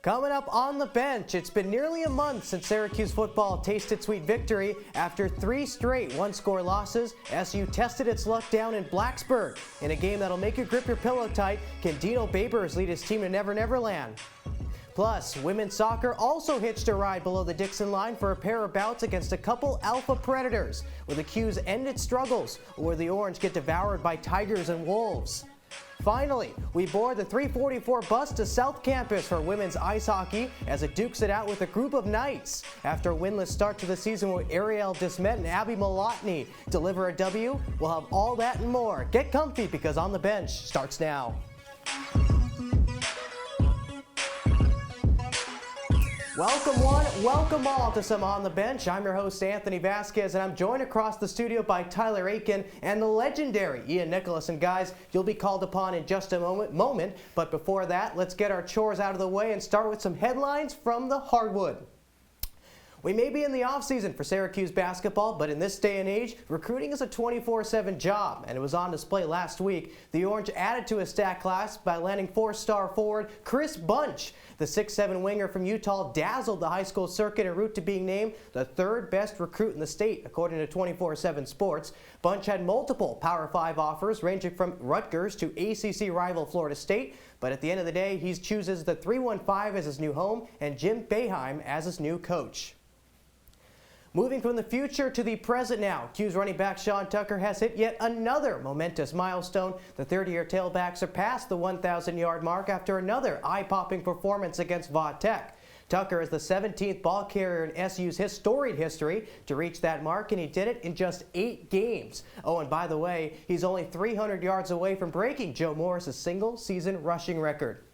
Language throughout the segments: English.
Coming up on the bench, it's been nearly a month since Syracuse football tasted sweet victory. After 3 straight one-score losses, SU tested its luck down in Blacksburg. In a game that'll make you grip your pillow tight, can Dino Babers lead his team to Never Never Land? Plus, women's soccer also hitched a ride below the Dixon line for a pair of bouts against a couple alpha predators. Will the Qs end its struggles, or will the Orange get devoured by tigers and wolves? Finally, we board the 344 bus to South Campus for women's ice hockey as it dukes it out with a group of Knights. After a winless start to the season with Ariel Desmet and Abby Malotny deliver a W, we'll have all that and more. Get comfy because On the Bench starts now. Welcome one, welcome all to some On the Bench. I'm your host, Anthony Vasquez, and I'm joined across the studio by Tyler Aiken and the legendary Ian Nicholas. And guys, you'll be called upon in just a moment, but before that, let's get our chores out of the way and start with some headlines from the hardwood. We may be in the off-season for Syracuse basketball, but in this day and age, recruiting is a 24/7 job, and it was on display last week. The Orange added to his stat class by landing 4-star forward Chris Bunch. The 6'7" winger from Utah dazzled the high school circuit en route to being named the 3rd best recruit in the state, according to 24/7 Sports. Bunch had multiple Power 5 offers, ranging from Rutgers to ACC rival Florida State, but at the end of the day, he chooses the 315 as his new home and Jim Boeheim as his new coach. Moving from the future to the present now, Q's running back Sean Tucker has hit yet another momentous milestone. The 30-year tailback surpassed the 1,000-yard mark after another eye-popping performance against Vaught Tech. Tucker is the 17th ball carrier in SU's storied history to reach that mark, and he did it in just 8 games. Oh, and by the way, he's only 300 yards away from breaking Joe Morris's single-season rushing record.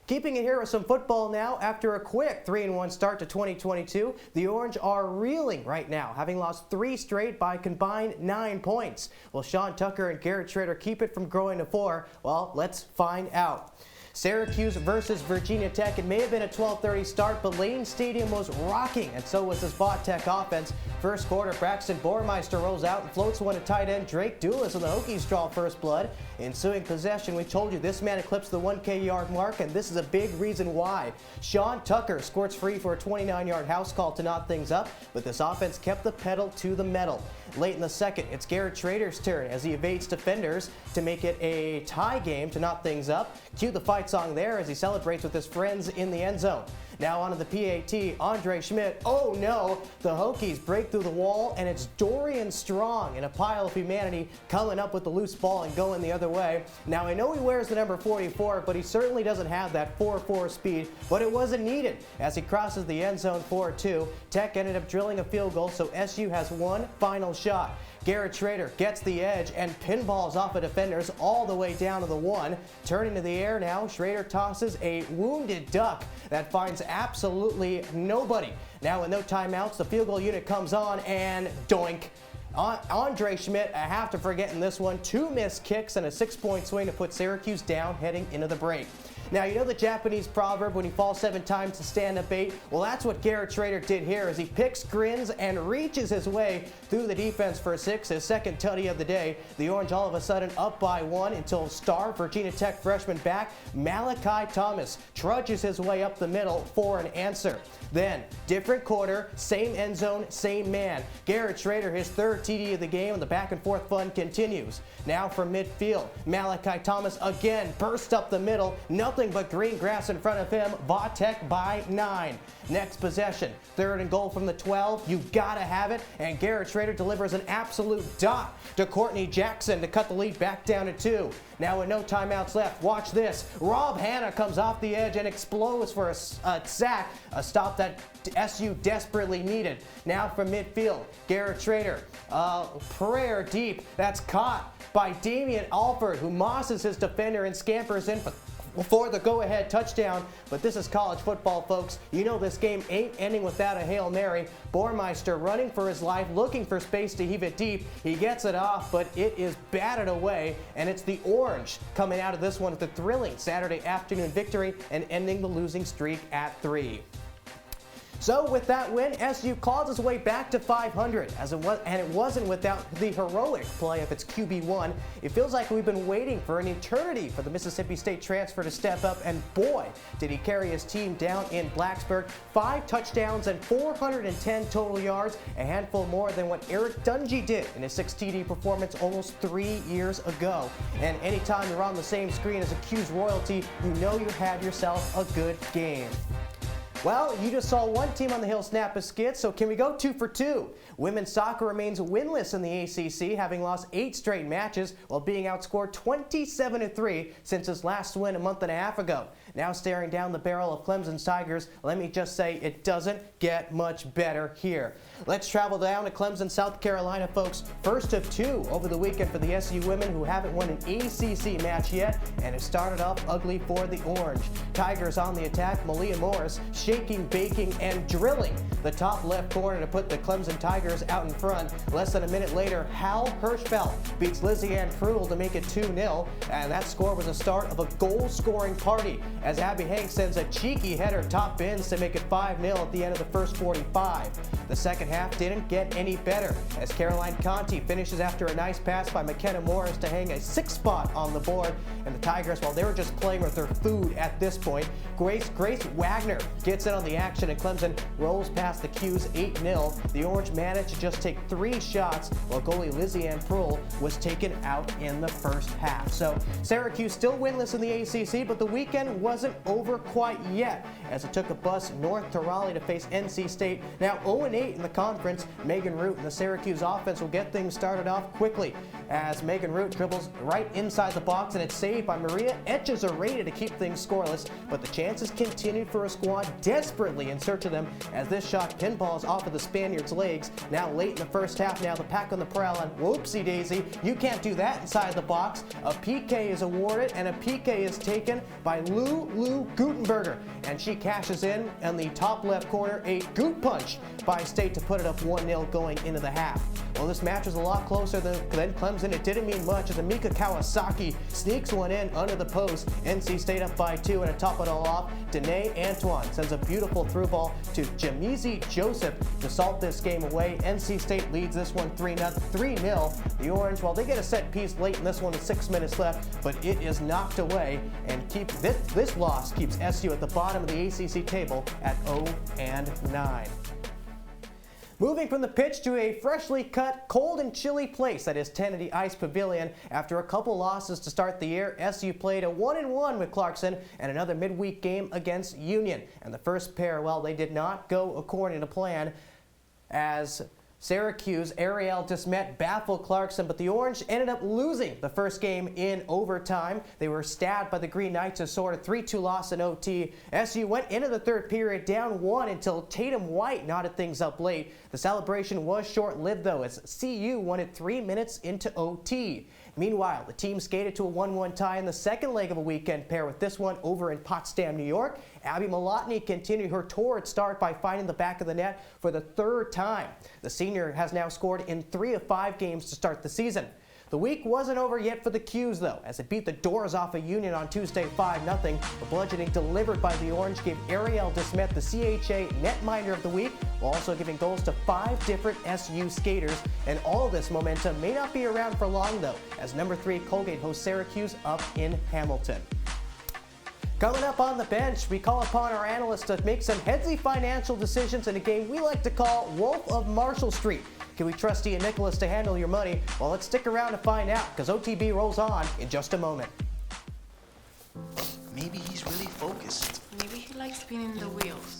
Keeping it here with some football now, after a quick 3-1 start to 2022, the Orange are reeling right now, having lost 3 straight by combined 9 points. Will Sean Tucker and Garrett Trader keep it from growing to 4? Well, let's find out. Syracuse versus Virginia Tech. It may have been a 12:30 start, but Lane Stadium was rocking, and so was this Vaught Tech offense. First quarter, Braxton Bormeister rolls out and floats one to tight end Drake Dulis, and the Hokies draw first blood. Ensuing possession, we told you this man eclipsed the 1K yard mark, and this is a big reason why. Sean Tucker squirts free for a 29-yard house call to knot things up, but this offense kept the pedal to the metal. Late in the second, it's Garrett Trader's turn as he evades defenders to make it a tie game to knot things up. Cue the fight song there as he celebrates with his friends in the end zone. Now onto the PAT, Andre Schmidt. Oh no, the Hokies break through the wall, and it's Dorian Strong in a pile of humanity coming up with the loose ball and going the other way. Now I know he wears the number 44, but he certainly doesn't have that 4.4 speed, but it wasn't needed as he crosses the end zone 4-2. Tech ended up drilling a field goal, so SU has one final shot. Garrett Trader gets the edge and pinballs off of defenders all the way down to the 1. Turning to the air now, Schrader tosses a wounded duck that finds absolutely nobody. Now with no timeouts, the field goal unit comes on and doink. Andre Schmidt, I have to forget in this one, 2 missed kicks and a 6-point swing to put Syracuse down heading into the break. Now, you know the Japanese proverb, when you fall 7 times to stand up 8? Well, that's what Garrett Trader did here as he picks, grins, and reaches his way through the defense for a 6, his second tutty of the day. The Orange all of a sudden up by 1 until star Virginia Tech freshman back Malachi Thomas trudges his way up the middle for an answer. Then, different quarter, same end zone, same man. Garrett Trader, his 3rd TD of the game, and the back-and-forth fun continues. Now from midfield, Malachi Thomas again bursts up the middle. Nothing but green grass in front of him. Vaught Tech by 9. Next possession, 3rd and goal from the 12. You gotta have it. And Garrett Trader delivers an absolute dot to Courtney Jackson to cut the lead back down to 2. Now with no timeouts left, watch this. Rob Hanna comes off the edge and explodes for a sack, a stop that SU desperately needed. Now from midfield, Garrett Trader, prayer deep. That's caught by Damian Alford, who mosses his defender and scampers in for the go-ahead touchdown. But this is college football, folks. You know this game ain't ending without a Hail Mary. Bormeister running for his life, looking for space to heave it deep. He gets it off, but it is batted away, and it's the Orange coming out of this one with a thrilling Saturday afternoon victory and ending the losing streak at 3. So with that win, SU claws its way back to 500, and it wasn't without the heroic play of its QB1. It feels like we've been waiting for an eternity for the Mississippi State transfer to step up, and boy, did he carry his team down in Blacksburg. 5 touchdowns and 410 total yards, a handful more than what Eric Dungy did in his 6 TD performance almost 3 years ago. And anytime you're on the same screen as a Q's royalty, you know you had yourself a good game. Well, you just saw one team on the hill snap a skid, so can we go 2 for 2? Women's soccer remains winless in the ACC, having lost 8 straight matches while being outscored 27-3 since its last win a month and a half ago. Now staring down the barrel of Clemson's Tigers, let me just say it doesn't get much better here. Let's travel down to Clemson, South Carolina, folks. First of 2 over the weekend for the SU women, who haven't won an ACC match yet, and it started off ugly for the Orange. Tigers on the attack, Malia Morris shaking, baking, and drilling the top left corner to put the Clemson Tigers out in front. Less than a minute later, Hal Hirschfeld beats Lizzie Ann Prudel to make it 2-0, and that score was the start of a goal-scoring party as Abby Hanks sends a cheeky header top bins to make it 5-0 at the end of the first 45. The second half didn't get any better as Caroline Conti finishes after a nice pass by McKenna Morris to hang a 6th spot on the board, and the Tigers, well, they were just playing with their food at this point. Grace Wagner gets in on the action, and Clemson rolls past the Qs 8-0. The Orange managed to just take 3 shots while goalie Lizzie Ann Prudel was taken out in the first half. So Syracuse still winless in the ACC, but the weekend wasn't over quite yet as it took a bus north to Raleigh to face NC State. Now 0-8 in the conference, Megan Root and the Syracuse offense will get things started off quickly as Megan Root dribbles right inside the box, and it's saved by Maria Etchezarreta to keep things scoreless, but the chances continued for a squad desperately in search of them as this shot pinballs off of the Spaniards' legs. Now late in the first half, now the pack on the prowl, and whoopsie daisy, you can't do that inside the box. A PK is awarded, and a PK is taken by Lou Gutenberger, and she cashes in the top left corner, a goot punch by State to put it up 1-0 going into the half. Well, this match was a lot closer than Clemson. It didn't mean much as Amika Kawasaki sneaks one in under the post. NC State up by 2, and to top it all off, Danae Antoine sends a beautiful through ball to Jamizi Joseph to salt this game away. NC State leads this one 3-0. The Orange, well, they get a set piece late in this one with 6 minutes left, but it is knocked away, and this loss keeps SU at the bottom of the ACC table at 0-9. Moving from the pitch to a freshly cut, cold and chilly place that is Tennedy Ice Pavilion. After a couple losses to start the year, SU played a 1-1 with Clarkson and another midweek game against Union. And the first pair, well, they did not go according to plan as Syracuse, Ariel Desmet baffled Clarkson, but the Orange ended up losing the first game in overtime. They were stabbed by the Green Knights, a sort of 3-2 loss in OT. SU went into the third period down 1 until Tatum White knotted things up late. The celebration was short-lived, though, as CU won it 3 minutes into OT. Meanwhile, the team skated to a 1-1 tie in the second leg of a weekend pair, with this one over in Potsdam, New York. Abby Malotny continued her torrid start by finding the back of the net for the 3rd time. The senior has now scored in 3 of 5 games to start the season. The week wasn't over yet for the Qs, though, as it beat the doors off of Union on Tuesday 5-0. The bludgeoning delivered by the Orange gave Ariel Desmet the CHA netminder of the week, while also giving goals to 5 different SU skaters. And all of this momentum may not be around for long, though, as number 3 Colgate hosts Syracuse up in Hamilton. Coming up on the bench, we call upon our analysts to make some headsy financial decisions in a game we like to call Wolf of Marshall Street. Can we trust Ian Nicholas to handle your money? Well, let's stick around to find out, because OTB rolls on in just a moment. Maybe he's really focused. Maybe he likes spinning the wheels.